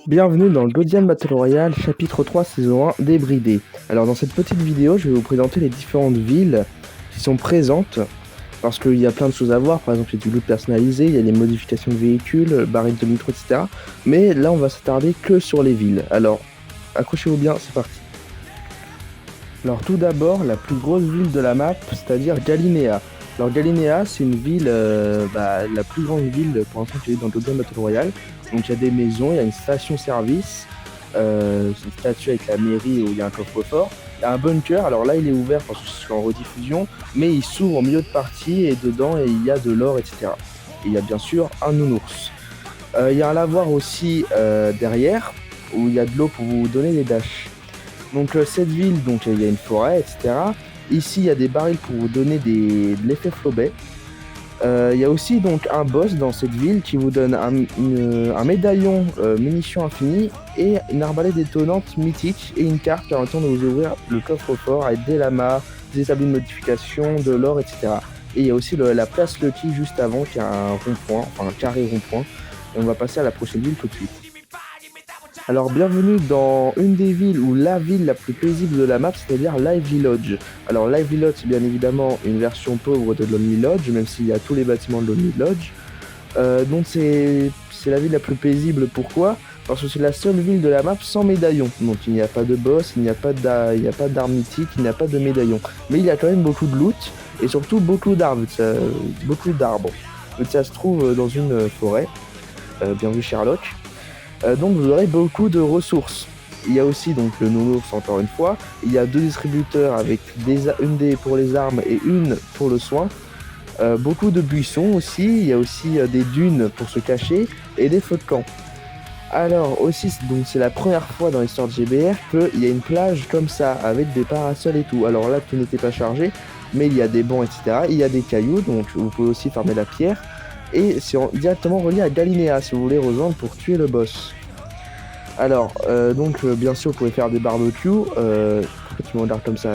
Bienvenue dans le Godian Battle Royale, chapitre 3, saison 1, débridé. Alors dans cette petite vidéo, je vais vous présenter les différentes villes qui sont présentes, parce qu'il y a plein de choses à voir, par exemple il y a du loot personnalisé, il y a les modifications de véhicules, barils de nitro, etc. Mais là on va s'attarder que sur les villes. Alors, accrochez-vous bien, c'est parti. Alors tout d'abord, la plus grosse ville de la map, c'est-à-dire Galinéa. Alors Galinéa, c'est une ville, la plus grande ville pour l'instant qui est dans le Godian Battle Royale. Donc il y a des maisons, il y a une station-service, c'est une statue avec la mairie où il y a un coffre-fort. Il y a un bunker, alors là il est ouvert parce que c'est en rediffusion, mais il s'ouvre en milieu de partie et dedans il y a de l'or, etc. Et il y a bien sûr un nounours. Il y a un lavoir aussi derrière où il y a de l'eau pour vous donner des dashs. Donc cette ville, donc il y a une forêt, etc. Ici il y a des barils pour vous donner de l'effet flowback. Il y a aussi donc un boss dans cette ville qui vous donne un médaillon munitions infinies et une arbalète détonante mythique et une carte permettant de vous ouvrir le coffre-fort avec des lamas, des établis de modification, de l'or, etc. Et il y a aussi la place Lucky juste avant qui a un rond-point, enfin un carré rond-point. Et on va passer à la prochaine ville tout de suite. Alors bienvenue dans une des villes ou la ville la plus paisible de la map, c'est-à-dire Lively Lodge. Alors Lively Lodge, c'est bien évidemment une version pauvre de Lonely Lodge, même s'il y a tous les bâtiments de Lonely Lodge. Donc c'est la ville la plus paisible, pourquoi ? Parce que c'est la seule ville de la map sans médaillon. Donc il n'y a pas de boss, il n'y a pas d'armes mythiques, il n'y a pas de médaillon. Mais il y a quand même beaucoup de loot, et surtout beaucoup d'arbres. Donc ça se trouve dans une forêt. Bien vu Sherlock. Donc vous aurez beaucoup de ressources. Il y a aussi donc le nounours encore une fois. Il y a deux distributeurs avec une pour les armes et une pour le soin. Beaucoup de buissons aussi. Il y a aussi des dunes pour se cacher et des feux de camp. Alors aussi, donc c'est la première fois dans l'histoire de GBR qu'il y a une plage comme ça avec des parasols et tout. Alors là, tout n'était pas chargé, mais il y a des bancs, etc. Il y a des cailloux, donc vous pouvez aussi farmer la pierre. Et c'est directement relié à Galinéa si vous voulez rejoindre pour tuer le boss. Alors, bien sûr, vous pouvez faire des barbecues. Pourquoi tu me regardes comme ça ?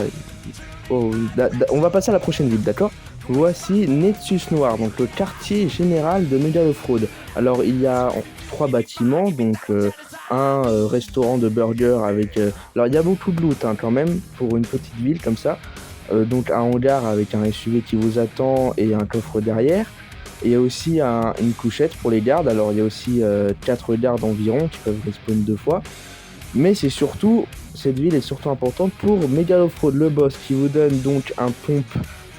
On va passer à la prochaine ville, d'accord ? Voici Nexus Noir, donc le quartier général de Mégalofraude. Alors, il y a 3 bâtiments, donc un restaurant de burgers avec... alors, il y a beaucoup de loot quand même, pour une petite ville comme ça. Donc, un hangar avec un SUV qui vous attend et un coffre derrière. Et il y a aussi une couchette pour les gardes. Alors il y a aussi 4 gardes environ qui peuvent respawn 2 fois. Mais c'est surtout, cette ville est surtout importante pour Mégalofraude, le boss, qui vous donne donc un pompe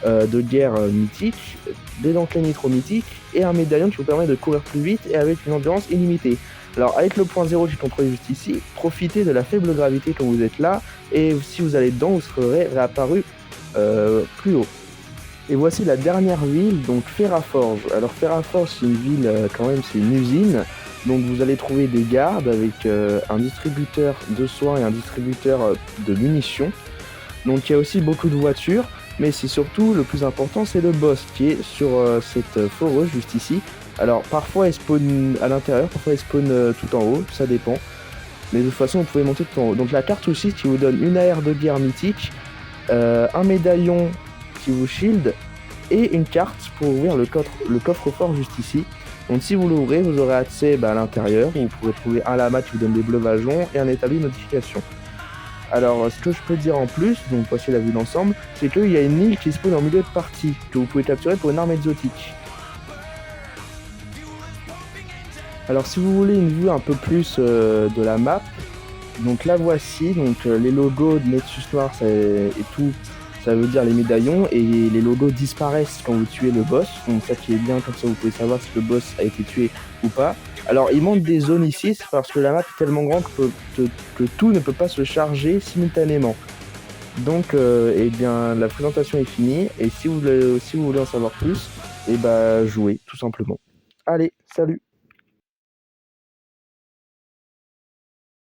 de guerre mythique, des enclins nitro mythiques et un médaillon qui vous permet de courir plus vite et avec une endurance illimitée. Alors avec le point 0 qui est contrôlé juste ici, profitez de la faible gravité quand vous êtes là et si vous allez dedans, vous serez réapparu plus haut. Et voici la dernière ville, donc Ferraforge. Alors Ferraforge, c'est une ville, quand même, c'est une usine. Donc vous allez trouver des gardes avec un distributeur de soins et un distributeur de munitions. Donc il y a aussi beaucoup de voitures, mais c'est surtout, le plus important, c'est le boss qui est sur cette foreuse juste ici. Alors parfois il spawn à l'intérieur, parfois il spawn tout en haut, ça dépend. Mais de toute façon, vous pouvez monter tout en haut. Donc la carte aussi qui vous donne une AR de guerre mythique, un médaillon qui vous shield et une carte pour ouvrir le coffre-fort juste ici. Donc si vous l'ouvrez, vous aurez accès à l'intérieur où vous pourrez trouver un lama qui vous donne des breuvages et un établi de notification. Alors ce que je peux dire en plus, donc voici la vue d'ensemble, c'est qu'il y a une île qui spawn en milieu de partie que vous pouvez capturer pour une arme exotique. Alors si vous voulez une vue un peu plus de la map, donc la voici, donc les logos de Nexus Noir et tout, ça veut dire les médaillons, et les logos disparaissent quand vous tuez le boss, donc ça qui est bien, comme ça vous pouvez savoir si le boss a été tué ou pas. Alors il manque des zones ici, c'est parce que la map est tellement grande que tout ne peut pas se charger simultanément. Donc la présentation est finie, et si vous voulez en savoir plus, jouez tout simplement. Allez, salut!